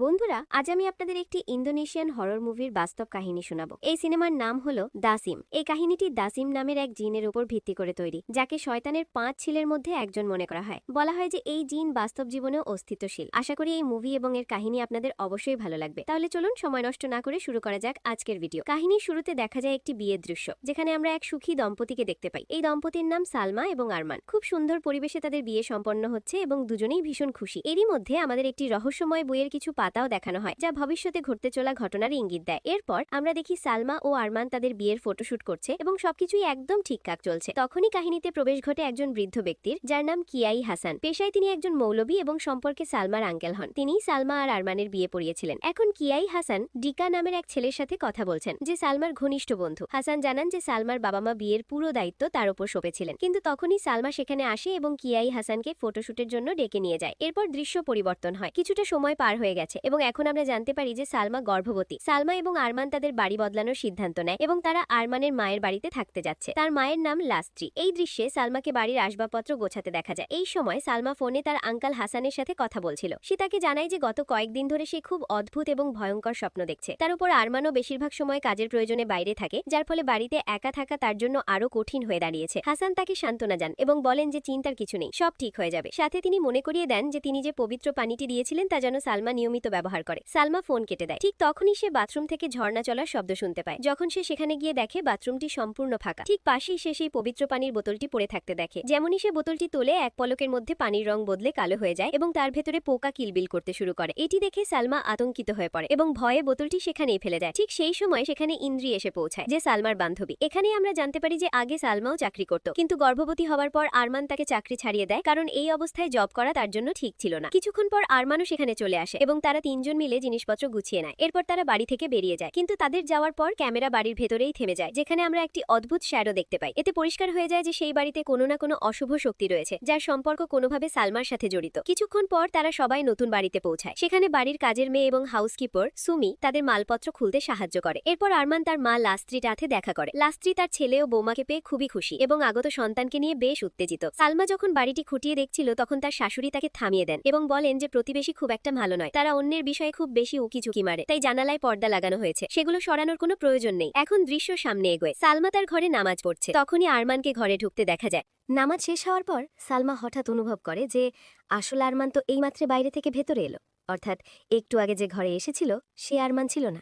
বন্ধুরা, আজ আমি আপনাদের একটি ইন্দোনেশিয়ান হরর মুভির বাস্তব কাহিনী শোনাবো। এই সিনেমার নাম হলো দাসিম। এই কাহিনীটি দাসিম নামের এক জিনের উপর ভিত্তি করে তৈরি, যাকে শয়তানের 5 ছেলের মধ্যে একজন মনে করা হয়। বলা হয় যে এই জিন বাস্তব জীবনেও অস্তিত্বশীল। আশা করি এই মুভি এবং এর কাহিনী আপনাদের অবশ্যই ভালো লাগবে। তাহলে চলুন সময় নষ্ট না করে শুরু করা যাক আজকের ভিডিও। কাহিনীর শুরুতে দেখা যায় একটি বিয়ের দৃশ্য, যেখানে আমরা এক সুখী দম্পতিকে দেখতে পাই। এই দম্পতির নাম সালমা এবং আরমান। খুব সুন্দর পরিবেশে তাদের বিয়ে সম্পন্ন হচ্ছে এবং দুজনেই ভীষণ খুশি। এরই মধ্যে আমাদের একটি রহস্যময় বইয়ের কিছু পাতাও দেখানো হয়, যা ভবিষ্যতে ঘটতে চলা ঘটনার ইঙ্গিত দেয়। এরপর আমরা দেখি সালমা ও আরমান তাদের বিয়ের ফটোশুট করছে এবং সবকিছুই একদম ঠিকঠাক চলছে। তখনই কাহিনীতে প্রবেশ ঘটে একজন বৃদ্ধ ব্যক্তির, যার নাম কিয়াই হাসান। পেশায় তিনি একজন মৌলবী এবং সম্পর্কে সালমার আঙ্কেল হন। তিনি সালমা আর আরমানের বিয়ে পড়িয়েছিলেন। এখন কিয়াই হাসান ডিকা নামের এক ছেলের সাথে কথা বলছেন, যে সালমার ঘনিষ্ঠ বন্ধু। হাসান জানান যে সালমার বাবা মা বিয়ের পুরো দায়িত্ব তার উপর সঁপেছিলেন। কিন্তু তখনই সালমা সেখানে আসে এবং কিয়াই হাসানকে ফটোশুটের জন্য ডেকে নিয়ে যায়। এরপর দৃশ্য পরিবর্তন হয়। কিছুটা সময় পার হয়ে গেছে এবং এখন আমরা জানতে পারি যে সালমা গর্ভবতী। সালমা এবং আরমান তাদের বাড়ি বদলানোর সিদ্ধান্ত নেয় এবং তারা আরমানের মায়ের বাড়িতে থাকতে যাচ্ছে। তার মায়ের নাম লাস্ত্রী। এই দৃশ্যে সালমাকে বাড়ির আসবাবপত্র গোছাতে দেখা যায়। এই সময় সালমা ফোনে তার আঙ্কেল হাসানের সাথে কথা বলছিল। সে তাকে জানায় যে গত কয়েকদিন ধরে সে খুব অদ্ভুত এবং ভয়ঙ্কর স্বপ্ন দেখছে। তার উপর আরমানও বেশিরভাগ সময় কাজের প্রয়োজনে বাইরে থাকে, যার ফলে বাড়িতে একা থাকা তার জন্য আরো কঠিন হয়ে দাঁড়িয়েছে। হাসান তাকে সান্ত্বনা দেন এবং বলেন যে চিন্তার কিছু নেই, সব ঠিক হয়ে যাবে। সাথে তিনি মনে করিয়ে দেন যে তিনি যে পবিত্র পানিটি দিয়েছিলেন তা যেন সালমা নিয়মিত ব্যবহার করে। সালমা ফোন কেটে দেয়। ঠিক তখনই সে বাথরুম থেকে ঝর্ণা চলার শব্দ শুনতে পায়। যখন সে সেখানে গিয়ে দেখে বাথরুমটি সম্পূর্ণ ফাঁকা। ঠিক পাশেই সে সেই পবিত্র পানির বোতলটি পড়ে থাকতে দেখে। যেমনই সে বোতলটি তোলে, এক পলকের মধ্যে পানির রং বদলে কালো হয়ে যায় এবং তার ভেতরে পোকা কিলবিল করতে শুরু করে। এটি দেখে সালমা আতঙ্কিত হয়ে পড়ে এবং ভয়ে বোতলটি সেখানেই ফেলে দেয়। ঠিক সেই সময় সেখানে ইন্দ্রি এসে পৌঁছায়, যে সালমার বান্ধবী। এখানেই আমরা জানতে পারি যে আগে সালমাও চাকরি করত, কিন্তু গর্ভবতী হওয়ার পর আরমান তাকে চাকরি ছাড়িয়ে দেয়, কারণ এই অবস্থায় জব করা তার জন্য ঠিক ছিল না। কিছুক্ষণ পর আরমানও সেখানে চলে আসে এবং তারা তিনজন মিলে জিনিসপত্র গুছিয়ে নেয়। এরপর তারা বাড়ি থেকে বেরিয়ে যায়, কিন্তু তাদের যাওয়ার পর ক্যামেরা বাড়ির ভেতরেই থেমে যায়, যেখানে আমরা একটি অদ্ভুত শ্যাডো দেখতে পাই। এতে পরিষ্কার হয়ে যায় যে সেই বাড়িতে কোনো না কোনো অশুভ শক্তি রয়েছে, যার সম্পর্ক কোনোভাবে সালমার সাথে জড়িত। কিছুক্ষণ পর তারা সবাই নতুন বাড়িতে পৌঁছায়। সেখানে বাড়ির কাজের মেয়ে এবং হাউসকিপার সুমি তাদের মালপত্র খুলতে সাহায্য করে। এরপর আরমান তার মা লাস্ত্রীর সাথে দেখা করে। লাস্ত্রী তার ছেলে ও বৌমাকে পেয়ে খুবই খুশি এবং আগত সন্তানকে নিয়ে বেশ উত্তেজিত। সালমা যখন বাড়িটি খুঁটিয়ে দেখছিল, তখন তার শাশুড়ি তাকে থামিয়ে দেন এবং বলেন যে প্রতিবেশী খুব একটা ভালো নয়, তারা অন্যের বিষয়ে খুব বেশি উকিঝুঁকি মারে, তাই জানালায় পর্দা লাগানো হয়েছে, সেগুলো সরানোর কোনো প্রয়োজন নেই। এখন দৃশ্য সামনে এগোয়। সালমা তার ঘরে নামাজ পড়ছে। তখনই আরমানকে ঘরে ঢুকতে দেখা যায়। নামাজ শেষ হওয়ার পর সালমা হঠাৎ অনুভব করে যে আসলে আরমান তো এইমাত্র বাইরে থেকে ভেতরে এলো, অর্থাৎ একটু আগে যে ঘরে এসেছিল সে আরমান ছিল না।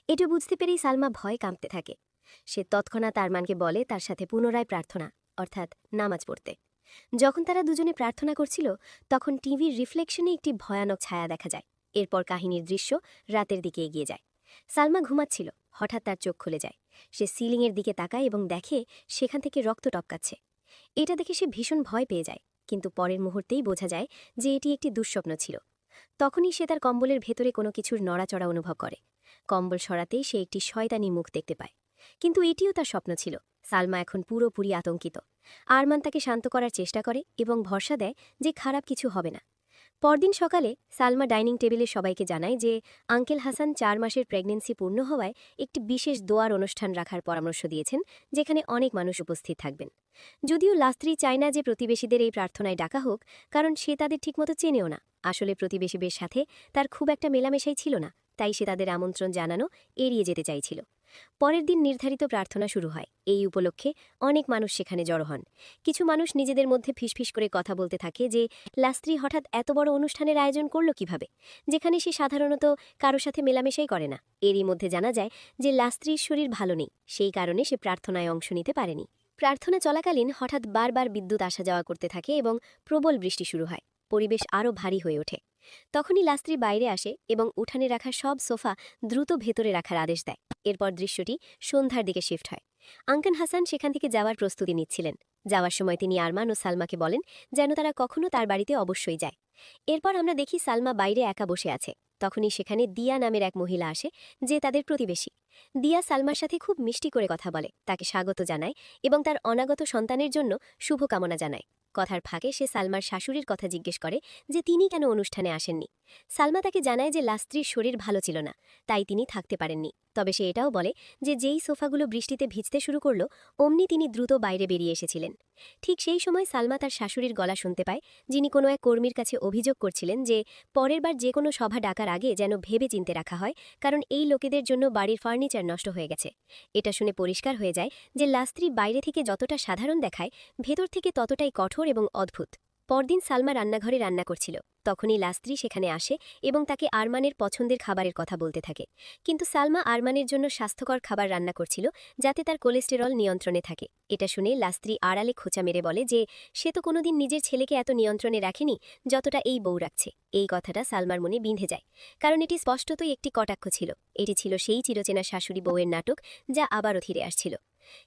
এটু বুঝতে পেরেই সালমা ভয় কাঁপতে থাকে। সে তৎক্ষণাৎ আরমানকে বলে তার সাথে পুনরায় প্রার্থনা, অর্থাৎ নামাজ পড়তে। যখন তারা দুজনে প্রার্থনা করছিল, তখন টিভির রিফ্লেকশনে একটি ভয়ানক ছায়া দেখা যায়। এরপর কাহিনীর দৃশ্য রাতের দিকে এগিয়ে যায়। সালমা ঘুমাচ্ছিল, হঠাৎ তার চোখ খুলে যায়। সে সিলিংয়ের দিকে তাকায় এবং দেখে সেখান থেকে রক্ত টপকাচ্ছে। এটা দেখে সে ভীষণ ভয় পেয়ে যায়, কিন্তু পরের মুহূর্তেই বোঝা যায় যে এটি একটি দুঃস্বপ্ন ছিল। তখনই সে তার কম্বলের ভেতরে কোনো কিছুর নড়াচড়া অনুভব করে। কম্বল সরাতেই সে একটি শয়তানি মুখ দেখতে পায়, কিন্তু এটিও তার স্বপ্ন ছিল। সালমা এখন পুরোপুরি আতঙ্কিত। আরমান তাকে শান্ত করার চেষ্টা করে এবং ভরসা দেয় যে খারাপ কিছু হবে না। পরদিন সকালে সালমা ডাইনিং টেবিলে সবাইকে জানায় যে আঙ্কেল হাসান 4 মাসের প্রেগনেন্সি পূর্ণ হওয়ায় একটি বিশেষ দোয়ার অনুষ্ঠান রাখার পরামর্শ দিয়েছেন, যেখানে অনেক মানুষ উপস্থিত থাকবেন। যদিও লাস্ত্রী চায় না যে প্রতিবেশীদের এই প্রার্থনায় ডাকা হোক, কারণ সে তাদের ঠিকমতো চেনেও না। আসলে প্রতিবেশীদের সাথে তার খুব একটা মেলামেশাই ছিল না, তাই সে তাদের আমন্ত্রণ জানানো এড়িয়ে যেতে চাইছিল। পরের দিন নির্ধারিত প্রার্থনা শুরু হয়। এই উপলক্ষে অনেক মানুষ সেখানে জড়ো হন। কিছু মানুষ নিজেদের মধ্যে ফিসফিস করে কথা বলতে থাকে যে লাস্ত্রী হঠাৎ এত বড় অনুষ্ঠানের আয়োজন করল কিভাবে, যেখানে সে সাধারণত কারো সাথে মেলামেশাই করে না। এরই মধ্যে জানা যায় যে লাস্ত্রীর শরীর ভালো নেই, সেই কারণে সে প্রার্থনায় অংশ নিতে পারেনি। প্রার্থনা চলাকালীন হঠাৎ বারবার বিদ্যুৎ আসা যাওয়া করতে থাকে এবং প্রবল বৃষ্টি শুরু হয়। পরিবেশ আরও ভারী হয়ে ওঠে। তখনই লাস্ত্রী বাইরে আসে এবং উঠানে রাখা সব সোফা দ্রুত ভেতরে রাখার আদেশ দেয়। এরপর দৃশ্যটি সন্ধ্যার দিকে শিফট হয়। আঙ্কেল হাসান সেখান থেকে যাওয়ার প্রস্তুতি নিচ্ছিলেন। যাওয়ার সময় তিনি আরমান ও সালমাকে বলেন যেন তারা কখনো তার বাড়িতে অবশ্যই যায়। এরপর আমরা দেখি সালমা বাইরে একা বসে আছে। তখনই সেখানে দিয়া নামের এক মহিলা আসে, যে তাদের প্রতিবেশী। দিয়া সালমার সাথে খুব মিষ্টি করে কথা বলে, তাকে স্বাগত জানায় এবং তার অনাগত সন্তানের জন্য শুভকামনা জানায়। কথার ফাঁকে সে সালমার শাশুড়ির কথা জিজ্ঞেস করে যে তিনি কেন অনুষ্ঠানে আসেননি। সালমা তাকে জানায় যে লাস্ত্রীর শরীর ভালো ছিল না, তাই তিনি থাকতে পারেননি। তবে সে এটাও বলে যে যেই সোফাগুলো বৃষ্টিতে ভিজতে শুরু করল অমনি তিনি দ্রুত বাইরে বেরিয়ে এসেছিলেন। ঠিক সেই সময় সালমা তার শাশুড়ির গলা শুনতে পায়, যিনি কোনো এক কর্মীর কাছে অভিযোগ করছিলেন যে পরের বার যে কোনো সভা ডাকার আগে যেন ভেবে চিন্তে রাখা হয়, কারণ এই লোকেদের জন্য বাড়ির ফার্নিচার নষ্ট হয়ে গেছে। এটা শুনে পরিষ্কার হয়ে যায় যে লাস্ত্রী বাইরে থেকে যতটা সাধারণ দেখায় ভেতর থেকে ততটাই কঠোর এবং অদ্ভুত। পরদিন সালমা রান্নাঘরে রান্না করছিল, তখনই লাস্ত্রী সেখানে আসে এবং তাকে আরমানের পছন্দের খাবারের কথা বলতে থাকে। কিন্তু সালমা আরমানের জন্য স্বাস্থ্যকর খাবার রান্না করছিল, যাতে তার কোলেস্টেরল নিয়ন্ত্রণে থাকে। এটা শুনে লাস্ত্রী আড়ালে খোঁচা মেরে বলে যে সে তো কোনোদিন নিজের ছেলেকে এত নিয়ন্ত্রণে রাখেনি যতটা এই বউ রাখছে। এই কথাটা সালমার মনে বিঁধে যায়, কারণ এটি স্পষ্টতই একটি কটাক্ষ ছিল। এটি ছিল সেই চিরচেনা শাশুড়ি বউয়ের নাটক, যা আবারও ফিরে আসছিল।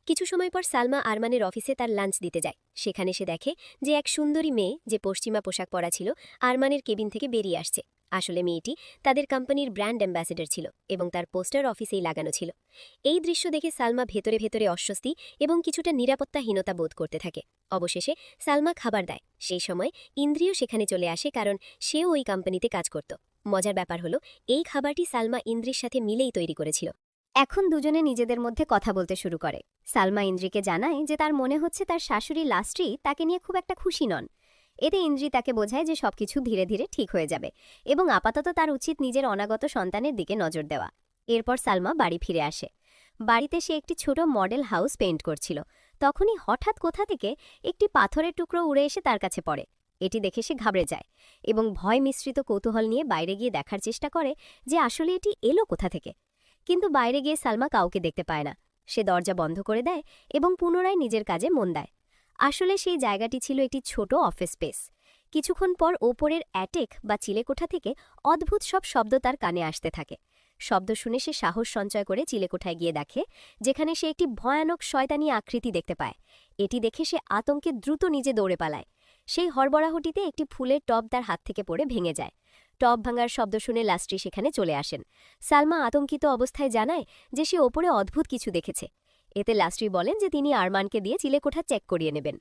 কিছু সময় পর সালমা আরমানের অফিসে তার লাঞ্চ দিতে যায়। সেখানে সে দেখে যে এক সুন্দরী মেয়ে, যে পশ্চিমা পোশাক পরা ছিল, আরমানের কেবিন থেকে বেরিয়ে আসছে। আসলে মেয়েটি তাদের কোম্পানির ব্র্যান্ড অ্যাম্বাসেডর ছিল এবং তার পোস্টার অফিসেই লাগানো ছিল। এই দৃশ্য দেখে সালমা ভেতরে ভেতরে অস্বস্তি এবং কিছুটা নিরাপত্তাহীনতা বোধ করতে থাকে। অবশেষে সালমা খাবার দেয়। সেই সময় ইন্দ্রিও সেখানে চলে আসে, কারণ সেও ওই কোম্পানিতে কাজ করত। মজার ব্যাপার হলো এই খাবারটি সালমা ইন্দ্রির সাথে মিলেই তৈরি করেছিল। এখন দুজনে নিজেদের মধ্যে কথা বলতে শুরু করে। সালমা ইন্দ্রিকে জানায় যে তার মনে হচ্ছে তার শাশুড়ি লাস্ট্রি তাকে নিয়ে খুব একটা খুশি নন। এতে ইন্দ্রি তাকে বোঝায় যে সবকিছু ধীরে ধীরে ঠিক হয়ে যাবে এবং আপাতত তার উচিত নিজের অনাগত সন্তানের দিকে নজর দেওয়া। এরপর সালমা বাড়ি ফিরে আসে। বাড়িতে সে একটি ছোট মডেল হাউস পেইন্ট করছিল। তখনই হঠাৎ কোথা থেকে একটি পাথরের টুকরো উড়ে এসে তার কাছে পড়ে। এটি দেখে সে ঘাবড়ে যায় এবং ভয় মিশ্রিত কৌতূহল নিয়ে বাইরে গিয়ে দেখার চেষ্টা করে যে আসলে এটি এলো কোথা থেকে। কিন্তু বাইরে গিয়ে সালমা কাউকে দেখতে পায় না। সে দরজা বন্ধ করে দেয় এবং পুনরায় নিজের কাজে মন দেয়। আসলে সেই জায়গাটি ছিল একটি ছোট অফিস স্পেস। কিছুক্ষণ পর ওপরের অ্যাটেক বা চিলেকোঠা থেকে অদ্ভুত সব শব্দ তার কানে আসতে থাকে। শব্দ শুনে সে সাহস সঞ্চয় করে চিলেকোঠায় গিয়ে দেখে, যেখানে সে একটি ভয়ানক শয়তানি আকৃতি দেখতে পায়। এটি দেখে সে আতঙ্কে দ্রুত নিজে দৌড়ে পালায়। সেই হড়বড়াহটিতে একটি ফুলের টব তার হাত থেকে পড়ে ভেঙে যায়। টব ভাঙার শব্দ শুনে লাস্ট্রি সেখানে চলে আসেন। সালমা আতঙ্কিত অবস্থায় জানায় যে সে ওপরে অদ্ভুত কিছু দেখেছে। এতে লাস্ট্রি বলেন যে তিনি আরমানকে দিয়ে চিলেকোঠা চেক করিয়ে নেবেন।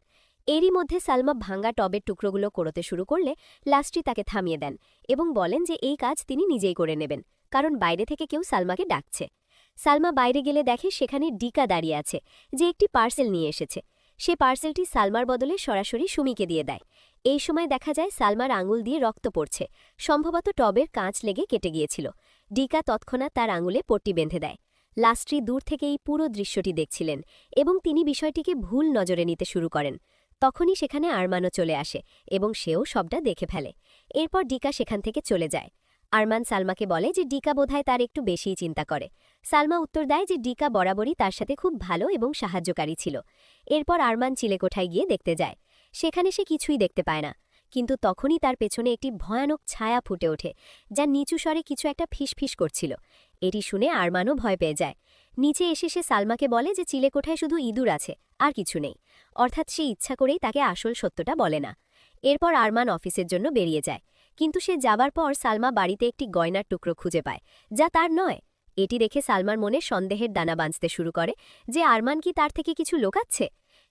এরই মধ্যে সালমা ভাঙা টবের টুকরোগুলো করতে শুরু করলে লাস্ট্রি তাকে থামিয়ে দেন এবং বলেন যে এই কাজ তিনি নিজেই করে নেবেন, কারণ বাইরে থেকে কেউ সালমাকে ডাকছে। সালমা বাইরে গেলে দেখে সেখানে ডিকা দাঁড়িয়ে আছে, যে একটি পার্সেল নিয়ে এসেছে। সে পার্সেলটি সালমার বদলে সরাসরি সুমিকে দিয়ে দেয়। এই সময় দেখা যায় সালমার আঙুল দিয়ে রক্ত পড়ছে, সম্ভবত টবের কাঁচ লেগে কেটে গিয়েছিল। ডিকা তৎক্ষণাৎ তার আঙুলে পট্টি বেঁধে দেয়। লাস্ট্রি দূর থেকে এই পুরো দৃশ্যটি দেখছিলেন এবং তিনি বিষয়টিকে ভুল নজরে নিতে শুরু করেন। তখনই সেখানে আরমানও চলে আসে এবং সেও সবটা দেখে ফেলে। এরপর ডিকা সেখান থেকে চলে যায়। আরমান সালমাকে বলে যে ডিকা বোধহয় তার একটু বেশিই চিন্তা করে। সালমা উত্তর দেয় যে ডিকা বরাবরই তার সাথে খুব ভালো এবং সাহায্যকারী ছিল। এরপর আরমান চিলেকোঠায় গিয়ে দেখতে যায়। সেখানে সে কিছুই দেখতে পায় না, কিন্তু তখনই তার পেছনে একটি ভয়ানক ছায়া ফুটে ওঠে, যা নিচু স্বরে কিছু একটা ফিসফিস করছিল। এটি শুনে আরমানও ভয় পেয়ে যায়। নিচে এসে সে সালমাকে বলে যে চিলেকোঠায় শুধু ইঁদুর আছে, আর কিছু নেই। অর্থাৎ সে ইচ্ছা করেই তাকে আসল সত্যটা বলে না। এরপর আরমান অফিসের জন্য বেরিয়ে যায়, কিন্তু সে যাবার পর সালমা বাড়িতে একটি গয়নার টুকরো খুঁজে পায়, যা তার নয়। এটি দেখে সালমার মনে সন্দেহের দানা বাঁধতে শুরু করে যে আরমান কি তার থেকে কিছু লুকাচ্ছে।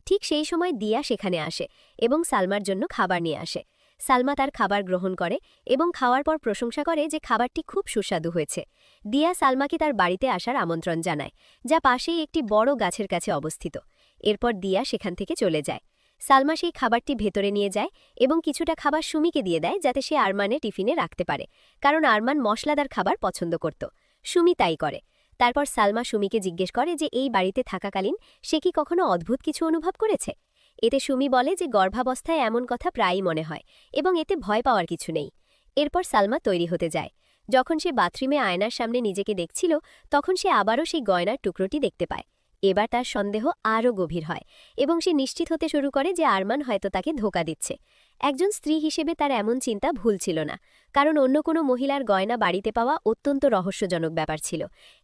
ঠিক সেই সময় দিয়া সেখানে আসে এবং সালমার জন্য খাবার নিয়ে আসে। সালমা তার খাবার গ্রহণ করে এবং খাওয়ার পর প্রশংসা করে যে খাবারটি খুব সুস্বাদু হয়েছে। দিয়া সালমাকে তার বাড়িতে আসার আমন্ত্রণ জানায়, যা পাশেই একটি বড় গাছের কাছে অবস্থিত। এরপর দিয়া সেখান থেকে চলে যায়। সালমা সেই খাবারটি ভেতরে নিয়ে যায় এবং কিছুটা খাবার সুমিকে দিয়ে দেয়, যাতে সে আরমানের টিফিনে রাখতে পারে, কারণ আরমান মশলাদার খাবার পছন্দ করত। সুমি তাই করে। তারপর সালমা সুমিকে জিজ্ঞেস করে যে এই বাড়িতে থাকাকালীন সে কি কখনো অদ্ভুত কিছু অনুভব করেছে। এতে সুমি বলে যে গর্ভাবস্থায় এমন কথা প্রায়ই মনে হয় এবং এতে ভয় পাওয়ার কিছু নেই। এরপর সালমা তৈরি হতে যায়। যখন সে বাথরুমে আয়নার সামনে নিজেকে দেখছিল, তখন সে আবারও সেই গয়নার টুকরোটি দেখতে পায়। এবার তার সন্দেহ আরও গভীর হয় এবং সে নিশ্চিত হতে শুরু করে যে আরমান হয়তো তাকে ধোঁকা দিচ্ছে। একজন স্ত্রী হিসেবে তার এমন চিন্তা ভুল ছিল না, কারণ অন্য কোনো মহিলার গয়না বাড়িতে পাওয়া অত্যন্ত রহস্যজনক ব্যাপার ছিল।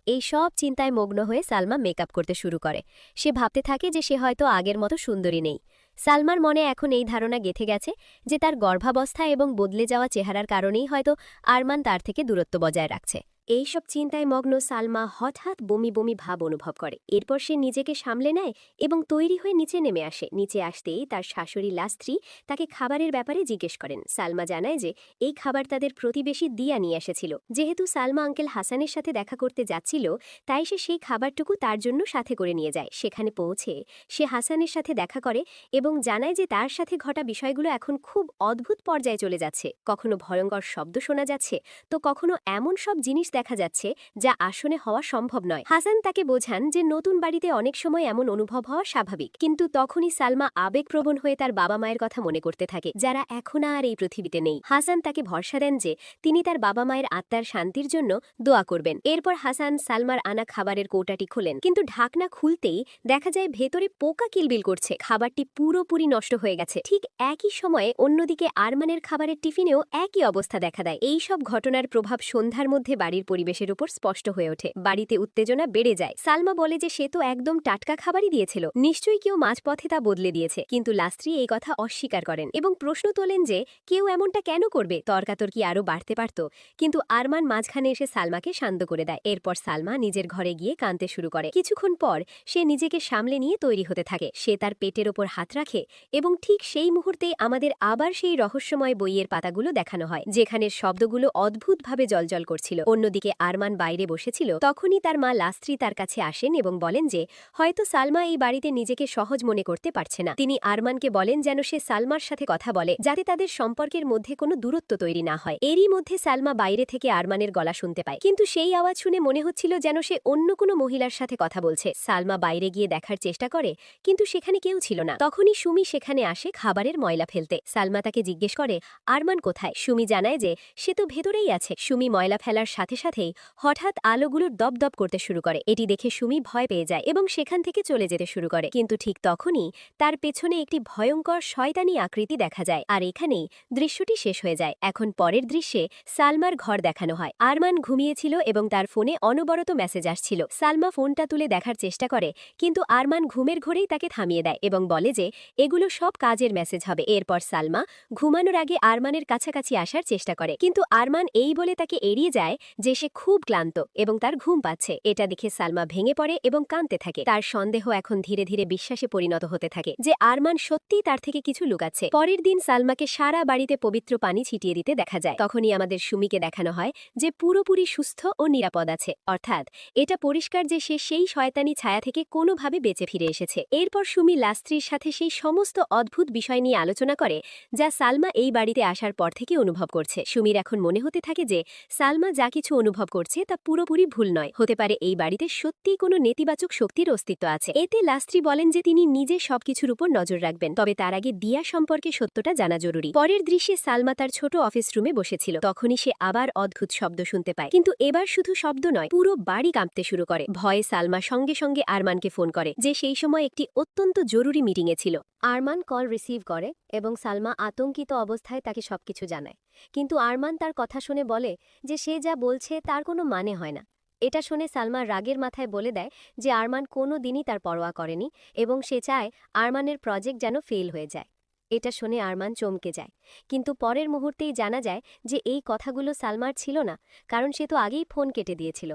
এই সব চিন্তায় মগ্ন হয়ে সালমা মেকআপ করতে শুরু করে। সে ভাবতে থাকে যে সে হয়তো আগের মতো সুন্দরী নেই। সালমার মনে এখন এই ধারণা গেঁথে গেছে যে তার গর্ভাবস্থা এবং বদলে যাওয়া চেহারার কারণেই হয়তো আরমান তার থেকে দূরত্ব বজায় রাখছে। এইসব চিন্তায় মগ্ন সালমা হঠাৎ বমি বমি ভাব অনুভব করে। এরপর সে নিজেকে সামলে নেয় এবং তৈরি হয়ে নিচে নেমে আসে। নিচে আসতেই তার শাশুড়ি লাস্ত্রী তাকে খাবারের ব্যাপারে জিজ্ঞেস করেন। সালমা জানায় যে এই খাবার তাদের প্রতিবেশী দিয়া নিয়ে এসেছিল। যেহেতু সালমা আঙ্কেল হাসানের সাথে দেখা করতে যাচ্ছিল, তাই সে সেই খাবারটুকু তার জন্য সাথে করে নিয়ে যায়। সেখানে পৌঁছে সে হাসানের সাথে দেখা করে এবং জানায় যে তার সাথে ঘটা বিষয়গুলো এখন খুব অদ্ভুত পর্যায়ে চলে যাচ্ছে। কখনো ভয়ঙ্কর শব্দ শোনা যাচ্ছে, তো কখনো এমন সব জিনিস দেখা যাচ্ছে যা আসলে হওয়া সম্ভব নয়। হাসান তাকে বোঝান যে নতুন বাড়িতে অনেক সময় এমন অনুভব হওয়া স্বাভাবিক, কিন্তু তখনই সালমা আবেগপ্রবণ হয়ে তার বাবা মায়ের কথা মনে করতে থাকে, যারা এখন আর এই পৃথিবীতে নেই। হাসান তাকে ভরসা দেন যে তিনি তার বাবা মায়ের আত্মার শান্তির জন্য দোয়া করবেন। এরপর হাসান সালমার আনা খাবারের কৌটাটি খোলেন, কিন্তু ঢাকনা খুলতেই দেখা যায় ভেতরে পোকা কিলবিল করছে। খাবারটি পুরোপুরি নষ্ট হয়ে গেছে। ঠিক একই সময়ে অন্যদিকে আরমানের খাবারের টিফিনেও একই অবস্থা দেখা দেয়। এই সব ঘটনার প্রভাব সন্ধ্যার মধ্যে বাড়ির পরিবেশের উপর স্পষ্ট হয়ে ওঠে। বাড়িতে উত্তেজনা বেড়ে যায়। সালমা বলে যে সে তো একদম টাটকা খাবারই দিয়েছিল, নিশ্চয়ই কেউ মাঝপথে তা বদলে দিয়েছে। কিন্তু লাস্ত্রী এই কথা অস্বীকার করেন এবং প্রশ্ন তোলেন যে কেউ এমনটা কেন করবে। তর্কাতর্কি আরও বাড়তে পারত, কিন্তু আরমান মাঝখানে এসে সালমাকে শান্ত করে দেয়। এরপর সালমা নিজের ঘরে গিয়ে কাঁদতে শুরু করে। কিছুক্ষণ পর সে নিজেকে সামলে নিয়ে তৈরি হতে থাকে। সে তার পেটের ওপর হাত রাখে এবং ঠিক সেই মুহূর্তেই আমাদের আবার সেই রহস্যময় বইয়ের পাতাগুলো দেখানো হয়, যেখানে শব্দগুলো অদ্ভুতভাবে জলজল করছিল। অন্যদিকে আরমান বাইরে বসেছিল। তখনই তার মা লাস্ত্রী তার কাছে আসেন এবং বলেন যে হয়তো সালমা এই বাড়িতে নিজেকে সহজ মনে করতে পারছে না। তিনি আরমানকে বলেন যেন সে সালমার সাথে কথা বলে, যাতে তাদের সম্পর্কের মধ্যে কোনো দূরত্ব তৈরি না হয়। এরই মধ্যে সালমা বাইরে থেকে আরমানের গলা শুনতে পায়, কিন্তু সেই আওয়াজ শুনে মনে হচ্ছিল যেন সে অন্য কোনো মহিলার সাথে কথা বলছে। সালমা বাইরে গিয়ে দেখার চেষ্টা করে, কিন্তু সেখানে কেউ ছিল না। তখনই সুমি সেখানে আসে খাবারের ময়লা ফেলতে। সালমা তাকে জিজ্ঞেস করে আরমান কোথায়। সুমি জানায় যে সে তো ভেতরেই আছে। সুমি ময়লা ফেলার সাথে সাথেই হঠাৎ আলোগুলোর দপদপ করতে শুরু করে। এটি দেখে সুমি ভয় পেয়ে যায় এবং সেখান থেকে চলে যেতে শুরু করে, কিন্তু ঠিক তখনই তার পেছনে একটি ভয়ঙ্কর শয়তানি আকৃতি দেখা যায়। আর এখানেই দৃশ্যটি শেষ হয়ে যায়। এখন পরের দৃশ্যে সালমার ঘর দেখানো হয়। আরমান ঘুমিয়েছিল এবং তার ফোনে অনবরত মেসেজ আসছিল। সালমা ফোনটা তুলে দেখার চেষ্টা করে, কিন্তু আরমান ঘুমের ঘোরেই তাকে থামিয়ে দেয় এবং বলে যে এগুলো সব কাজের মেসেজ হবে। এরপর সালমা ঘুমানোর আগে আরমানের কাছাকাছি আসার চেষ্টা করে, কিন্তু আরমান এই বলে তাকে এড়িয়ে যায় যে সে খুব ক্লান্ত এবং তার ঘুম পাচ্ছে। এটা দেখে সালমা ভেঙে পড়ে এবং কাঁদতে থাকে। তার সন্দেহ এখন ধীরে ধীরে বিশ্বাসে পরিণত হতে থাকে যে আরমান সত্যিই তার থেকে কিছু লুকাচ্ছে। পরের দিন সালমাকে সারা বাড়িতে পবিত্র পানি ছিটিয়ে দিতে দেখা যায়। তখনই আমাদের সুমিকে দেখানো হয় যে পুরোপুরি সুস্থ ও নিরাপদ আছে, অর্থাৎ এটা পরিষ্কার যে সে সেই শয়তানি ছায়া থেকে কোনোভাবে বেঁচে ফিরে এসেছে। এরপর সুমি লাস্ত্রীর সাথে সেই সমস্ত অদ্ভুত বিষয় নিয়ে আলোচনা করে যা সালমা এই বাড়িতে আসার পর থেকে অনুভব করছে। সুমির এখন মনে হতে থাকে যে সালমা যা কিছু অনুভব করছে তা পুরোপুরি ভুল নয়। হতে পারে এই বাড়িতে সত্যিই কোনো নেতিবাচক শক্তির অস্তিত্ব আছে। এতে লাস্ত্রী বলেন যে তিনি নিজে সবকিছুর উপর নজর রাখবেন, তবে তার আগে দিয়া সম্পর্কে সত্যটা জানা জরুরি। পরের দৃশ্যে সালমা তার ছোট অফিস রুমে বসেছিল। তখনই সে আবার অদ্ভুত শব্দ শুনতে পায়, কিন্তু এবার শুধু শব্দ নয়, পুরো বাড়ি কাঁপতে শুরু করে। ভয়ে সালমা সঙ্গে সঙ্গে আরমানকে ফোন করে, যে সেই সময় একটি অত্যন্ত জরুরি মিটিংয়ে ছিল। আরমান কল রিসিভ করে এবং সালমা আতঙ্কিত অবস্থায় তাকে সবকিছু জানায়, কিন্তু আরমান তার কথা শুনে বলে যে সে যা বলছে তার কোনো মানে হয় না। এটা শুনে সালমা রাগের মাথায় বলে দেয় যে আরমান কোনো দিনই তার পরোয়া করেনি এবং সে চায় আরমানের প্রজেক্ট যেন ফেল হয়ে যায়। এটা শুনে আরমান চমকে যায়, কিন্তু পরের মুহূর্তেই জানা যায় যে এই কথাগুলো সালমার ছিল না, কারণ সে তো আগেই ফোন কেটে দিয়েছিল।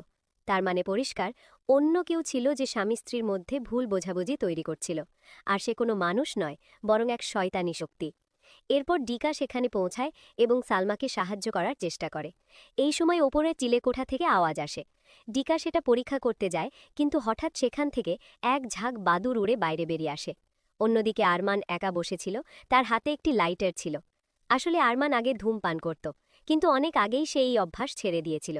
তার মানে পরিষ্কার, অন্য কেউ ছিল যে স্বামী স্ত্রীর মধ্যে ভুল বোঝাবুঝি তৈরি করছিল। আর সে কোনো মানুষ নয়, বরং এক শয়তানি শক্তি। এরপর ডিকা সেখানে পৌঁছায় এবং সালমাকে সাহায্য করার চেষ্টা করে। এই সময় ওপরে চিলেকোঠা থেকে আওয়াজ আসে। ডিকা সেটা পরীক্ষা করতে যায়, কিন্তু হঠাৎ সেখান থেকে এক ঝাঁক বাদুড় উড়ে বাইরে বেরিয়ে আসে। অন্যদিকে আরমান একা বসেছিল, তার হাতে একটি লাইটার ছিল। আসলে আরমান আগে ধূমপান করত, কিন্তু অনেক আগেই সে এই অভ্যাস ছেড়ে দিয়েছিল।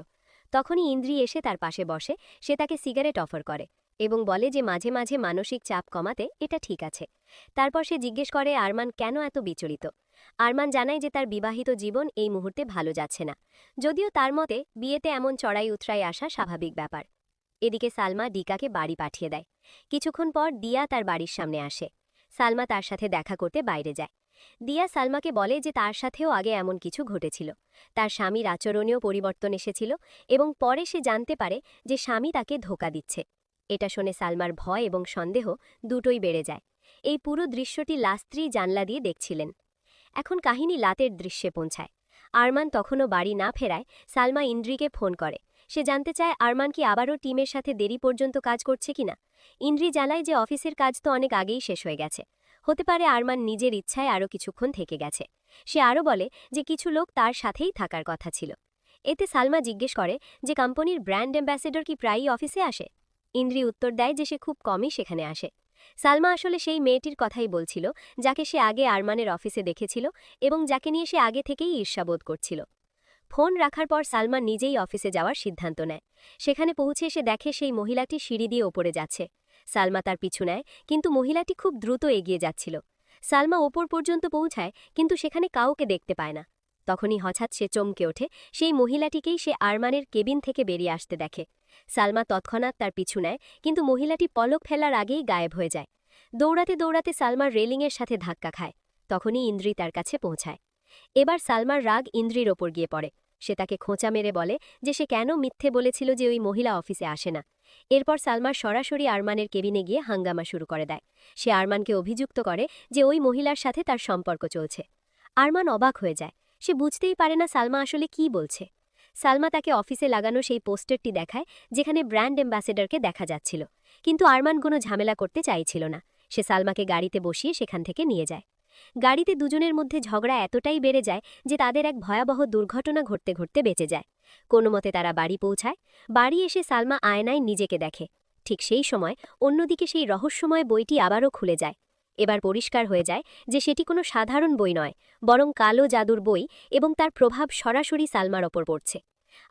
তখনই ইন্দ্রি এসে তার পাশে বসে। সে তাকে সিগারেট অফার করে এবং বলে যে মাঝে মাঝে মানসিক চাপ কমাতে এটা ঠিক আছে। তারপর সে জিজ্ঞেস করে আরমান কেন এত বিচলিত। আরমান জানায় যে তার বিবাহিত জীবন এই মুহূর্তে ভালো যাচ্ছে না, যদিও তার মতে বিয়েতে এমন চড়াই উতরাই আসা স্বাভাবিক ব্যাপার। এদিকে সালমা ডিকাকে বাড়ি পাঠিয়ে দেয়। কিছুক্ষণ পর দিয়া তার বাড়ির সামনে আসে। সালমা তার সাথে দেখা করতে বাইরে যায়। দিয়া সালমাকে বলে যে তার সাথেও আগে এমন কিছু ঘটেছিল। তার স্বামীর আচরণেও পরিবর্তন এসেছিল এবং পরে সে জানতে পারে যে স্বামী তাকে ধোঁকা দিচ্ছে। এটা শুনে সালমার ভয় এবং সন্দেহ দুটোই বেড়ে যায়। এই পুরো দৃশ্যটি লাস্ত্রী জানলা দিয়ে দেখছিলেন। এখন কাহিনী রাতের দৃশ্যে পৌঁছায়। আরমান তখনও বাড়ি না ফেরায় সালমা ইন্দ্রিকে ফোন করে। সে জানতে চায় আরমান কি আবারও টিমের সাথে দেরি পর্যন্ত কাজ করছে কিনা। ইন্দ্রি জানায় যে অফিসের কাজ তো অনেক আগেই শেষ হয়ে গেছে, হতে পারে আরমান নিজের ইচ্ছায় আরও কিছুক্ষণ থেকে গেছে। সে আরও বলে যে কিছু লোক তার সাথেই থাকার কথা ছিল। এতে সালমা জিজ্ঞেস করে যে কোম্পানির ব্র্যান্ড অ্যাম্বাসেডর কি প্রায়ই অফিসে আসে। ইন্দ্রি উত্তর দেয় যে সে খুব কমই সেখানে আসে। সালমা আসলে সেই মেয়েটির কথাই বলছিল যাকে সে আগে আরমানের অফিসে দেখেছিল এবং যাকে নিয়ে সে আগে থেকেই ঈর্ষাবোধ করছিল। ফোন রাখার পর সালমা নিজেই অফিসে যাওয়ার সিদ্ধান্ত নেয়। সেখানে পৌঁছে সে দেখে সেই মহিলাটি সিঁড়ি দিয়ে ওপরে যাচ্ছে। সালমা তার পিছু নেয়, কিন্তু মহিলাটি খুব দ্রুত এগিয়ে যাচ্ছিল। সালমা ওপর পর্যন্ত পৌঁছায়, কিন্তু সেখানে কাউকে দেখতে পায় না। তখনই হঠাৎ সে চমকে ওঠে। সেই মহিলাটিকেই সে আরমানের কেবিন থেকে বেরিয়ে আসতে দেখে। সালমা তৎক্ষণাৎ তার পিছু নেয়, কিন্তু মহিলাটি পলক ফেলার আগেই গায়েব হয়ে যায়। দৌড়াতে দৌড়াতে সালমার রেলিংয়ের সাথে ধাক্কা খায়। তখনই ইন্দ্রি তার কাছে পৌঁছায়। এবার সালমার রাগ ইন্দ্রির ওপর গিয়ে পড়ে। সে তাকে খোঁচা মেরে বলে যে সে কেন মিথ্যে বলেছিল যে ওই মহিলা অফিসে আসে না। এরপর সালমার সরাসরি আরমানের কেবিনে গিয়ে হাঙ্গামা শুরু করে দেয়। সে আরমানকে অভিযুক্ত করে যে ওই মহিলার সাথে তার সম্পর্ক চলছে। আরমান অবাক হয়ে যায়। সে বুঝতেই পারে না সালমা আসলে কী বলছে। সালমা তাকে অফিসে লাগানো সেই পোস্টারটি দেখায় যেখানে ব্র্যান্ড অ্যাম্বাসেডরকে দেখা যাচ্ছিল, কিন্তু আরমান কোনো ঝামেলা করতে চাইছিল না। সে সালমাকে গাড়িতে বসিয়ে সেখান থেকে নিয়ে যায়। গাড়িতে দুজনের মধ্যে ঝগড়া এতটাই বেড়ে যায় যে তাদের এক ভয়াবহ দুর্ঘটনা ঘটতে ঘটতে বেঁচে যায়। কোনোমতে তারা বাড়ি পৌঁছায়। বাড়ি এসে সালমা আয়নায় নিজেকে দেখে। ঠিক সেই সময় অন্যদিকে সেই রহস্যময় বইটি আবারও খুলে যায়। এবার পরিষ্কার হয়ে যায় যে সেটি কোনো সাধারণ বই নয়, বরং কালো জাদুর বই, এবং তার প্রভাব সরাসরি সালমার ওপর পড়ছে।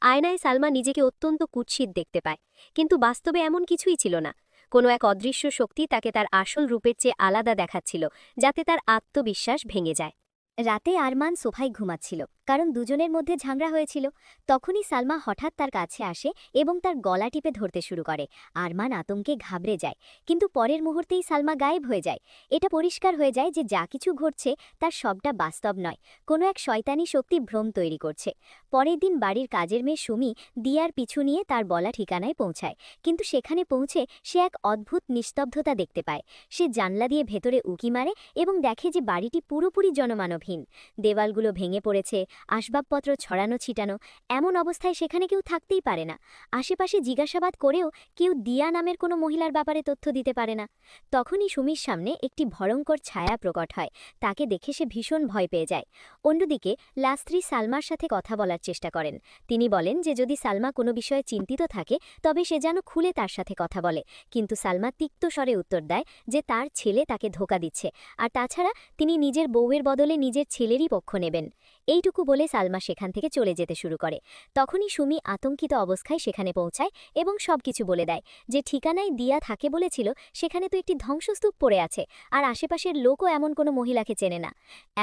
আয়নায় সালমা নিজেকে অত্যন্ত কুৎসিত দেখতে পায়, কিন্তু বাস্তবে এমন কিছুই ছিল না। কোনো এক অদৃশ্য শক্তি তাকে তার আসল রূপের চেয়ে আলাদা দেখাচ্ছিল, যাতে তার আত্মবিশ্বাস ভেঙে যায়। রাতে আরমান সোফায় ঘুমাচ্ছিল, কারণ দুজনের মধ্যে ঝগড়া হয়েছিল। তখনই সালমা হঠাৎ তার কাছে আসে এবং তার গলা টিপে ধরতে শুরু করে। আরমান আতঙ্কে ঘাবড়ে যায়, কিন্তু পরের মুহূর্তেই সালমা গায়েব হয়ে যায়। এটা পরিষ্কার হয়ে যায় যে যা কিছু ঘটছে তার সবটা বাস্তব নয়, কোনো এক শয়তানি শক্তি ভ্রম তৈরি করছে। পরের দিন বাড়ির কাজের মেয়ে সুমি দিয়ার পিছু নিয়ে তার বলা ঠিকানায় পৌঁছায়, কিন্তু সেখানে পৌঁছে সে এক অদ্ভুত নিস্তব্ধতা দেখতে পায়। সে জানলা দিয়ে ভেতরে উকি মারে এবং দেখে যে বাড়িটি পুরোপুরি জনমানবহীন। দেওয়ালগুলো ভেঙে পড়েছে, আসবাবপত্র ছড়ানো ছিটানো। এমন অবস্থায় সেখানে কেউ থাকতেই পারে না। আশেপাশে জিজ্ঞাসাবাদ করেও কেউ দিয়া নামের কোনো মহিলার ব্যাপারে তথ্য দিতে পারে না। তখনই সুমির সামনে একটি ভয়ঙ্কর ছায়া প্রকট হয়। তাকে দেখে সে ভীষণ ভয় পেয়ে যায়। অন্যদিকে লাস্ত্রী সালমার সাথে কথা বলার চেষ্টা করেন। তিনি বলেন যে যদি সালমা কোনো বিষয়ে চিন্তিত থাকে তবে সে যেন খুলে তার সাথে কথা বলে, কিন্তু সালমা তিক্ত স্বরে উত্তর দেয় যে তার ছেলে তাকে ধোঁকা দিচ্ছে, আর তাছাড়া তিনি নিজের বউয়ের বদলে নিজের ছেলেরই পক্ষ নেবেন। এইটুকু বলে সালমা সেখান থেকে চলে যেতে শুরু করে। তখনই সুমি আতঙ্কিত অবস্থায় সেখানে পৌঁছায় এবং সবকিছু বলে দেয় যে ঠিকানায় দিয়া থাকে বলেছিল, সেখানে তো একটি ধ্বংসস্তূপ পড়ে আছে, আর আশেপাশের লোকও এমন কোনো মহিলাকে চেনে না।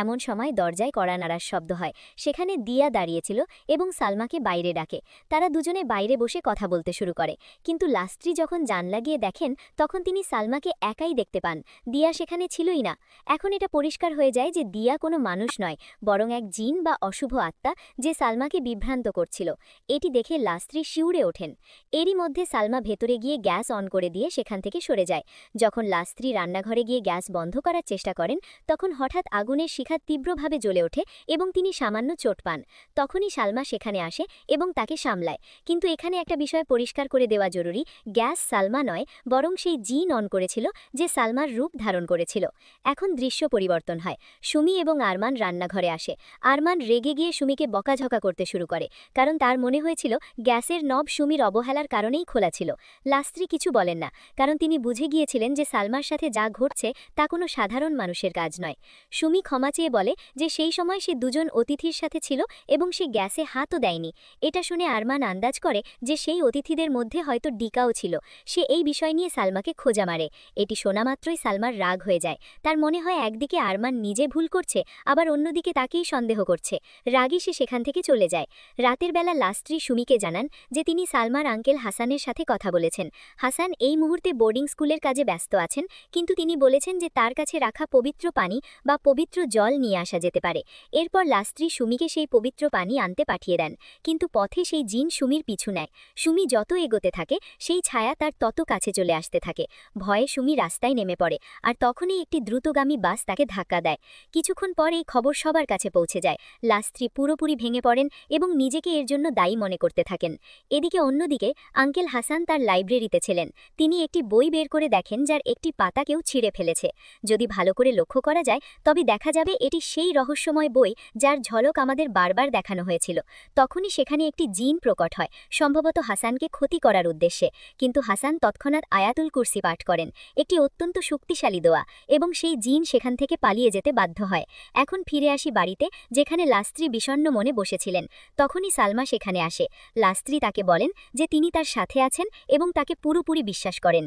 এমন সময় দরজায় কড়া নাড়ার শব্দ হয়। সেখানে দিয়া দাঁড়িয়েছিল এবং সালমাকে বাইরে ডাকে। তারা দুজনে বাইরে বসে কথা বলতে শুরু করে, কিন্তু লাস্ত্রী যখন জানলা গিয়ে দেখেন তখন তিনি সালমাকে একাই দেখতে পান। দিয়া সেখানে ছিলই না। এখন এটা পরিষ্কার হয়ে যায় যে দিয়া কোনো মানুষ নয়, বরং এক জিন বা অশুভ আত্মা, যে সালমাকে বিভ্রান্ত করছিল। এটি দেখে লাস্ত্রী শিউরে ওঠেন। এরই মধ্যে সালমা ভেতরে গিয়ে গ্যাস অন করে দিয়ে সেখান থেকে সরে যায়। যখন লাস্ত্রী রান্নাঘরে গিয়ে গ্যাস বন্ধ করার চেষ্টা করেন তখন হঠাৎ আগুনের শিখা তীব্রভাবে জ্বলে ওঠে এবং তিনি সামান্য চোট পান। তখনই সালমা সেখানে আসে এবং তাকে সামলায়। কিন্তু এখানে একটা বিষয় পরিষ্কার করে দেওয়া জরুরি, গ্যাস সালমা নয়, বরং সেই জিন অন করেছিল যে সালমার রূপ ধারণ করেছিল। এখন দৃশ্য পরিবর্তন হয়। সুমি এবং আরমান রান্নাঘরে আসে। আরমান রেগে গিয়ে সুমিকে বকাঝকা করতে শুরু করে, কারণ তার মনে হয়েছিল গ্যাসের নব সুমির অবহেলার কারণেই খোলা ছিল। লাস্ত্রী কিছু বলেন না, কারণ তিনি বুঝে গিয়েছিলেন যে সালমার সাথে যা ঘটছে তা কোনো সাধারণ মানুষের কাজ নয়। সুমি ক্ষমা চেয়ে বলে যে সেই সময় সে দুজন অতিথির সাথে ছিল এবং সে গ্যাসে হাতও দেয়নি। এটা শুনে আরমান আন্দাজ করে যে সেই অতিথিদের মধ্যে হয়তো ডিকাও ছিল। সে এই বিষয় নিয়ে সালমাকে খোঁজা মারে। এটি শোনা মাত্রই সালমার রাগ হয়ে যায়। তার মনে হয় একদিকে আরমান নিজে ভুল করছে, আবার অন্যদিকে তাকেই সন্দেহ করছে। রাগী সে সেখান থেকে চলে যায়। রাতের বেলা লাস্ত্রী সুমিকে জানান যে তিনি সালমার আঙ্কেল হাসানের সাথে কথা বলেছেন। হাসান এই মুহূর্তে বোর্ডিং স্কুলের কাজে ব্যস্ত আছেন, কিন্তু তিনি বলেছেন যে তার কাছে রাখা পবিত্র পানি বা পবিত্র জল নিয়ে আসা যেতে পারে। এরপর লাস্ত্রী সুমিকে সেই পবিত্র পানি আনতে পাঠিয়ে দেন, কিন্তু পথে সেই জিন সুমির পিছু নেয়। সুমি যত এগোতে থাকে সেই ছায়া তার তত কাছে চলে আসতে থাকে। ভয়ে সুমি রাস্তায় নেমে পড়ে, আর তখনই একটি দ্রুতগামী বাস তাকে ধাক্কা দেয়। কিছুক্ষণ পর এই খবর সবার কাছে পৌঁছে যায়। লাস্ত্রী পুরোপুরি ভেঙে পড়েন এবং নিজেকে এর জন্য দায়ী মনে করতে থাকেন। এদিকে অন্যদিকে আঙ্কেল হাসান তার লাইব্রেরিতে ছিলেন। তিনি একটি বই বের করে দেখেন যার একটি পাতা কেউ ছিঁড়ে ফেলেছে। যদি ভালো করে লক্ষ্য করা যায় তবে দেখা যাবে এটি সেই রহস্যময় বই যার ঝলক আমাদের বারবার দেখানো হয়েছিল। তখনই সেখানে একটি জিন প্রকট হয়, সম্ভবত হাসানকে ক্ষতি করার উদ্দেশ্যে। কিন্তু হাসান তৎক্ষণাৎ আয়াতুল কুরসি পাঠ করেন, একটি অত্যন্ত শক্তিশালী দোয়া, এবং সেই জিন সেখান থেকে পালিয়ে যেতে বাধ্য হয়। এখন ফিরে আসি বাড়িতে, যেখানে লাস্ত্রী বিষণ্ণ মনে বসেছিলেন। তখনই সালমা সেখানে আসে। লাস্ত্রী তাকে বলেন যে তিনি তার সাথে আছেন এবং তাকে পুরোপুরি বিশ্বাস করেন।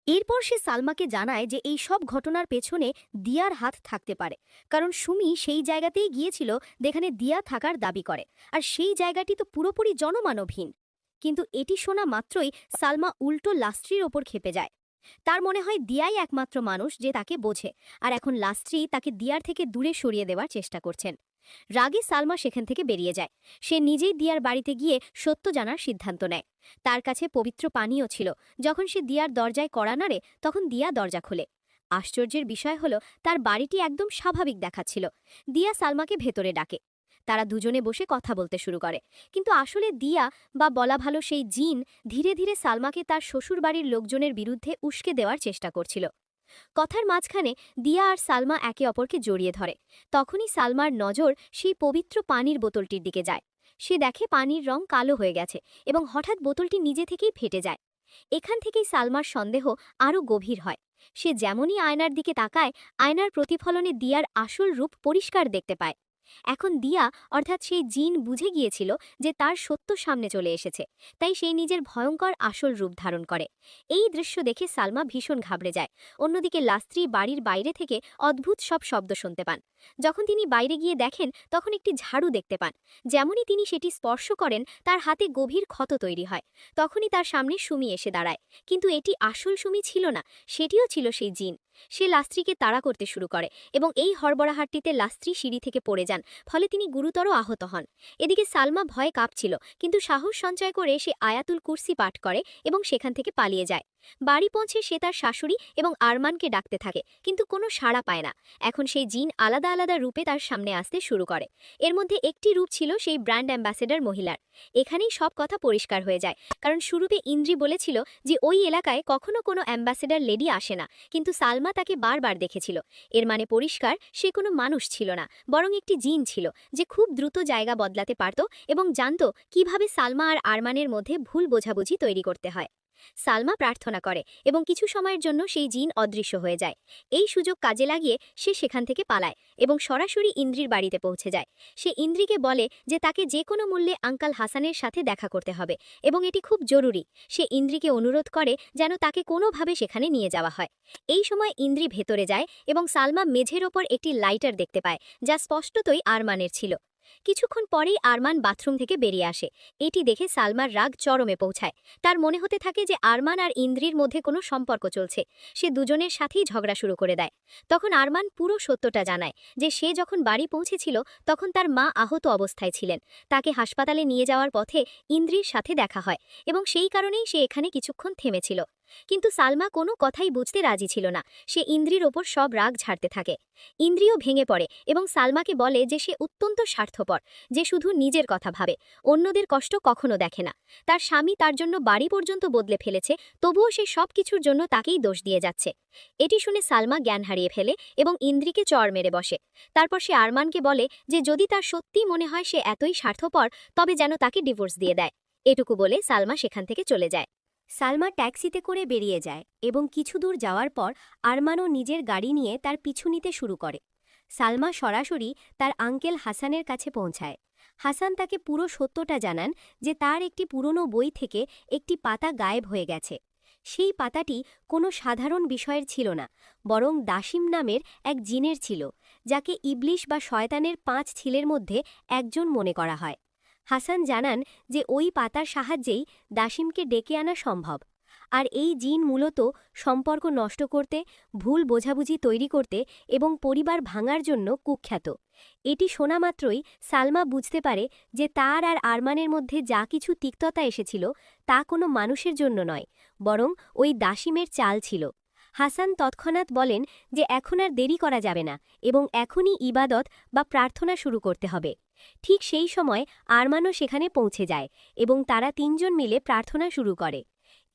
এরপর সে সালমাকে জানায় যে এই সব ঘটনার পেছনে দিয়ার হাত থাকতে পারে, কারণ সুমি সেই জায়গাতেই গিয়েছিল যেখানে দিয়া থাকার দাবি করে, আর সেই জায়গাটি তো পুরোপুরি জনমানবহীন। কিন্তু এটি শোনা মাত্রই সালমা উল্টো লাস্ত্রীর ওপর ক্ষেপে যায়। তার মনে হয় দিয়াই একমাত্র মানুষ যে তাকে বোঝে, আর এখন লাস্ত্রী তাকে দিয়ার থেকে দূরে সরিয়ে দেওয়ার চেষ্টা করছেন। রাগে সালমা সেখান থেকে বেরিয়ে যায়। সে নিজেই দিয়ার বাড়িতে গিয়ে সত্য জানার সিদ্ধান্ত নেয়। তার কাছে পবিত্র পানিও ছিল। যখন সে দিয়ার দরজায় কড়া নাড়ে তখন দিয়া দরজা খোলে। আশ্চর্যের বিষয় হলো তার বাড়িটি একদম স্বাভাবিক দেখাচ্ছিল। দিয়া সালমাকে ভেতরে ডাকে। তারা দুজনে বসে কথা বলতে শুরু করে, কিন্তু আসলে দিয়া, বা বলা ভালো সেই জিন, ধীরে ধীরে সালমাকে তার শ্বশুরবাড়ির লোকজনের বিরুদ্ধে উস্কে দেওয়ার চেষ্টা করছিল। কথার মাঝখানে দিয়া আর সালমা একে অপরকে জড়িয়ে ধরে। তখনই সালমার নজর সেই পবিত্র পানির বোতলটির দিকে যায়। সে দেখে পানির রং কালো হয়ে গেছে এবং হঠাৎ বোতলটি নিজে থেকেই ফেটে যায়। এখান থেকেই সালমার সন্দেহ আরও গভীর হয়। সে যেমনই আয়নার দিকে তাকায়, আয়নার প্রতিফলনে দিয়ার আসল রূপ পরিষ্কার দেখতে পায়। এখন দিয়া, অর্থাৎ সেই জিন, বুঝে গিয়েছিল যে তার সত্য সামনে চলে এসেছে, তাই সেই নিজের ভয়ঙ্কর আসল রূপ ধারণ করে। এই দৃশ্য দেখে সালমা ভীষণ ঘাবড়ে যায়। অন্যদিকে লাস্ত্রী বাড়ির বাইরে থেকে অদ্ভুত সব শব্দ শুনতে পান। যখন তিনি বাইরে গিয়ে দেখেন তখন একটি ঝাড়ু দেখতে পান। যেমনই তিনি সেটি স্পর্শ করেন তার হাতে গভীর ক্ষত তৈরি হয়। তখনই তার সামনে সুমি এসে দাঁড়ায়, কিন্তু এটি আসল সুমি ছিল না, সেটিও ছিল সেই জিন। সে লাস্ত্রীকে তাড়া করতে শুরু করে এবং এই হড়বড়াহাটটিতে লাস্ত্রী সিঁড়ি থেকে পড়ে যান, ফলে তিনি গুরুতর আহত হন। এদিকে সালমা ভয়ে কাঁপছিল, কিন্তু সাহস সঞ্চয় করে সে আয়াতুল কুরসি পাঠ করে এবং সেখান থেকে পালিয়ে যায়। বাড়ি পৌঁছে সে তার শাশুড়ি এবং আরমানকে ডাকতে থাকে, কিন্তু কোনো সাড়া পায় না। এখন সেই জিন আলাদা আলাদা রূপে তার সামনে আসতে শুরু করে। এর মধ্যে একটি রূপ ছিল সেই ব্র্যান্ড অ্যাম্বাসেডর মহিলার। এখানেই সব কথা পরিষ্কার হয়ে যায়, কারণ শুরুতে ইন্দ্রি বলেছিল যে ওই এলাকায় কখনো কোনো অ্যাম্বাসেডর লেডি আসে না, কিন্তু সালমা তাকে বারবার দেখেছিল। এর মানে পরিষ্কার, সে কোনো মানুষ ছিল না, বরং একটি জিন ছিল যে খুব দ্রুত জায়গা বদলাতে পারত এবং জানত কিভাবে সালমা আর আরমানের মধ্যে ভুল বোঝাবুঝি তৈরি করতে হয়। সালমা প্রার্থনা করে এবং কিছু সময়ের জন্য সেই জিন অদৃশ্য হয়ে যায়। এই সুযোগ কাজে লাগিয়ে সে সেখান থেকে পালায় এবং সরাসরি ইন্দ্রির বাড়িতে পৌঁছে যায়। সে ইন্দ্রিকে বলে যে তাকে যে কোনো মূল্যে আঙ্কাল হাসানের সাথে দেখা করতে হবে এবং এটি খুব জরুরি। সে ইন্দ্রিকে অনুরোধ করে যেন তাকে কোনোভাবে সেখানে নিয়ে যাওয়া হয়। এই সময় ইন্দ্রি ভেতরে যায় এবং সালমা মেঝের ওপর একটি লাইটার দেখতে পায়, যা স্পষ্টতই আরমানের ছিল। কিছুক্ষণ পরেই আরমান বাথরুম থেকে বেরিয়ে আসে। এটি দেখে সালমার রাগ চরমে পৌঁছায়। তার মনে হতে থাকে যে আরমান আর ইন্দ্রির মধ্যে কোনো সম্পর্ক চলছে। সে দুজনের সাথেই ঝগড়া শুরু করে দেয়। তখন আরমান পুরো সত্যটা জানায় যে সে যখন বাড়ি পৌঁছেছিল তখন তার মা আহত অবস্থায় ছিলেন। তাকে হাসপাতালে নিয়ে যাওয়ার পথে ইন্দ্রির সাথে দেখা হয় এবং সেই কারণেই সে এখানে কিছুক্ষণ থেমেছিল। কিন্তু সালমা কোনো কথাই বুঝতে রাজি ছিল না। সে ইন্দ্রির ওপর সব রাগ ঝাড়তে থাকে। ইন্দ্রিও ভেঙে পড়ে এবং সালমাকে বলে যে সে অত্যন্ত স্বার্থপর, যে শুধু নিজের কথা ভাবে, অন্যদের কষ্ট কখনো দেখে না। তার স্বামী তার জন্য বাড়ি পর্যন্ত বদলে ফেলেছে, তবুও সে সব কিছুর জন্য তাকেই দোষ দিয়ে যাচ্ছে। এটি শুনে সালমা জ্ঞান হারিয়ে ফেলে এবং ইন্দ্রিকে চড় মেরে বসে। তারপর সে আরমানকে বলে যে যদি তার সত্যিই মনে হয় সে এতই স্বার্থপর, তবে যেন তাকে ডিভোর্স দিয়ে দেয়। এটুকু বলে সালমা সেখান থেকে চলে যায়। সালমা ট্যাক্সিতে করে বেরিয়ে যায় এবং কিছু দূর যাওয়ার পর আরমানও নিজের গাড়ি নিয়ে তার পিছু নিতে শুরু করে। সালমা সরাসরি তার আঙ্কেল হাসানের কাছে পৌঁছায়। হাসান তাকে পুরো সত্যটা জানান যে তার একটি পুরনো বই থেকে একটি পাতা গায়েব হয়ে গেছে। সেই পাতাটি কোনো সাধারণ বিষয়ের ছিল না, বরং দাসিম নামের এক জিনের ছিল, যাকে ইবলিশ বা শয়তানের 5 ছেলের মধ্যে একজন মনে করা হয়। হাসান জানান যে ওই পাতার সাহায্যেই দাসিমকে ডেকে আনা সম্ভব, আর এই জিন মূলত সম্পর্ক নষ্ট করতে, ভুল বোঝাবুঝি তৈরি করতে এবং পরিবার ভাঙার জন্য কুখ্যাত। এটি শোনা মাত্রই সালমা বুঝতে পারে যে তার আর আরমানের মধ্যে যা কিছু তিক্ততা এসেছিল তা কোনো মানুষের জন্য নয়, বরং ওই দাসিমের চাল ছিল। হাসান তৎক্ষণাৎ বলেন যে এখন আর দেরি করা যাবে না এবং এখনই ইবাদত বা প্রার্থনা শুরু করতে হবে। ঠিক সেই সময় আরমানও সেখানে পৌঁছে যায় এবং তারা তিনজন মিলে প্রার্থনা শুরু করে।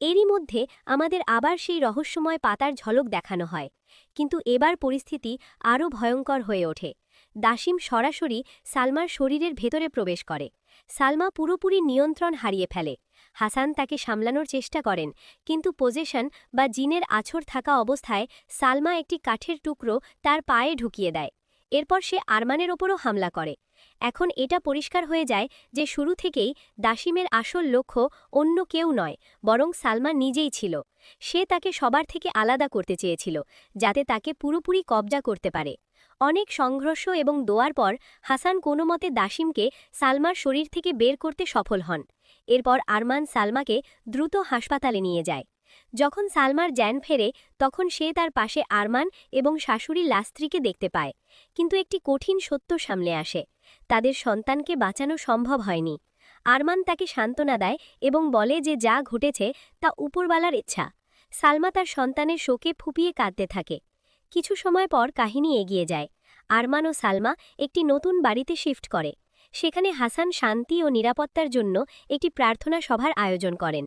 এরই মধ্যে আমাদের আবার সেই রহস্যময় পাতার ঝলক দেখানো হয়, কিন্তু এবার পরিস্থিতি আরও ভয়ঙ্কর হয়ে ওঠে। দাসিম সরাসরি সালমার শরীরের ভেতরে প্রবেশ করে। সালমা পুরোপুরি নিয়ন্ত্রণ হারিয়ে ফেলে। হাসান তাকে সামলানোর চেষ্টা করেন, কিন্তু পজেশন বা জিনের আছর থাকা অবস্থায় সালমা একটি কাঠের টুকরো তার পায়ে ঢুকিয়ে দেয়। এরপর সে আরমানের ওপরও হামলা করে। এখন এটা পরিষ্কার হয়ে যায় যে শুরু থেকেই দাসিমের আসল লক্ষ্য অন্য কেউ নয়, বরং সালমা নিজেই ছিল। সে তাকে সবার থেকে আলাদা করতে চেয়েছিল, যাতে তাকে পুরোপুরি কবজা করতে পারে। অনেক সংঘর্ষ এবং দোয়ার পর হাসান কোনোমতে দাসিমকে সালমার শরীর থেকে বের করতে সফল হন। এরপর আরমান সালমাকে দ্রুত হাসপাতালে নিয়ে যায়। যখন সালমার জ্ঞান ফেরে, তখন সে তার পাশে আরমান এবং শাশুড়ি লাস্ত্রীকে দেখতে পায়। কিন্তু একটি কঠিন সত্য সামনে আসে, তাদের সন্তানকে বাঁচানো সম্ভব হয়নি। আরমান তাকে সান্ত্বনা দেয় এবং বলে যে যা ঘটেছে তা উপরওয়ালার ইচ্ছা। সালমা তার সন্তানের শোকে ফুঁপিয়ে কাঁদতে থাকে। কিছু সময় পর কাহিনী এগিয়ে যায়। আরমান ও সালমা একটি নতুন বাড়িতে শিফট করে। সেখানে হাসান শান্তি ও নিরাপত্তার জন্য একটি প্রার্থনা সভার আয়োজন করেন।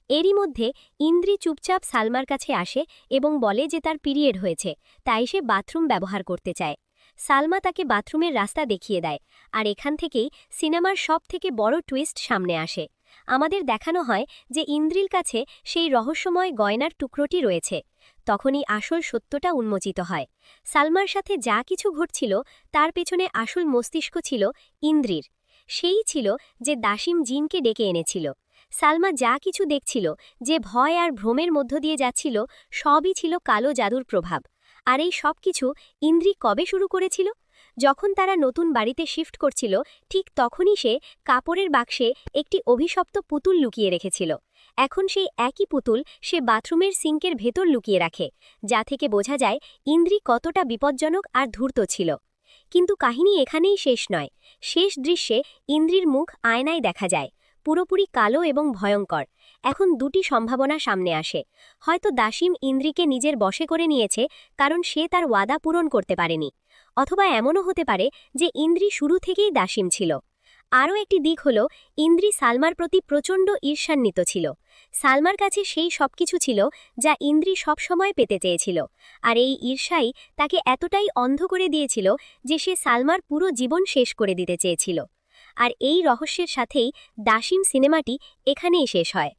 এরই মধ্যে ইন্দ্রি চুপচাপ সালমার কাছে আসে এবং বলে যে তার পিরিয়ড হয়েছে, তাই সে বাথরুম ব্যবহার করতে চায়। সালমা তাকে বাথরুমের রাস্তা দেখিয়ে দেয়, আর এখান থেকেই সিনেমার সবথেকে বড় টুইস্ট সামনে আসে। আমাদের দেখানো হয় যে ইন্দ্রির কাছে সেই রহস্যময় গয়নার টুকরোটি রয়েছে। তখনই আসল সত্যটা উন্মোচিত হয়। সালমার সাথে যা কিছু ঘটছিল তার পেছনে আসল মস্তিষ্ক ছিল ইন্দ্রির। সেই ছিল যে দাসিম জিনকে ডেকে এনেছিল। সালমা যা কিছু দেখছিল, যে ভয় আর ভ্রমের মধ্য দিয়ে যাচ্ছিল, সবই ছিল কালো জাদুর প্রভাব। আর এই সব কিছু ইন্দ্রি কবে শুরু করেছিল? যখন তারা নতুন বাড়িতে শিফট করছিল, ঠিক তখনই সে কাপড়ের বাক্সে একটি অভিশপ্ত পুতুল লুকিয়ে রেখেছিল। এখন সেই একই পুতুল সে বাথরুমের সিঙ্কের ভেতর লুকিয়ে রাখে, যা থেকে বোঝা যায় ইন্দ্রি কতটা বিপজ্জনক আর ধূর্ত ছিল। কিন্তু কাহিনী এখানেই শেষ নয়। শেষ দৃশ্যে ইন্দ্রির মুখ আয়নায় দেখা যায়, পুরোপুরি কালো এবং ভয়ঙ্কর। এখন দুটি সম্ভাবনা সামনে আসে। হয়তো দাসিম ইন্দ্রিকে নিজের বশে করে নিয়েছে কারণ সে তার ওয়াদা পূরণ করতে পারেনি, অথবা এমনও হতে পারে যে ইন্দ্রি শুরু থেকেই দাসিম ছিল। আরও একটি দিক হল, ইন্দ্রি সালমার প্রতি প্রচণ্ড ঈর্ষান্বিত ছিল। সালমার কাছে সেই সবকিছু ছিল যা ইন্দ্রি সবসময় পেতে চেয়েছিল, আর এই ঈর্ষাই তাকে এতটাই অন্ধ করে দিয়েছিল যে সে সালমার পুরো জীবন শেষ করে দিতে চেয়েছিল। আর এই রহস্যের সাথেই দাসিম সিনেমাটি এখানেই শেষ হয়।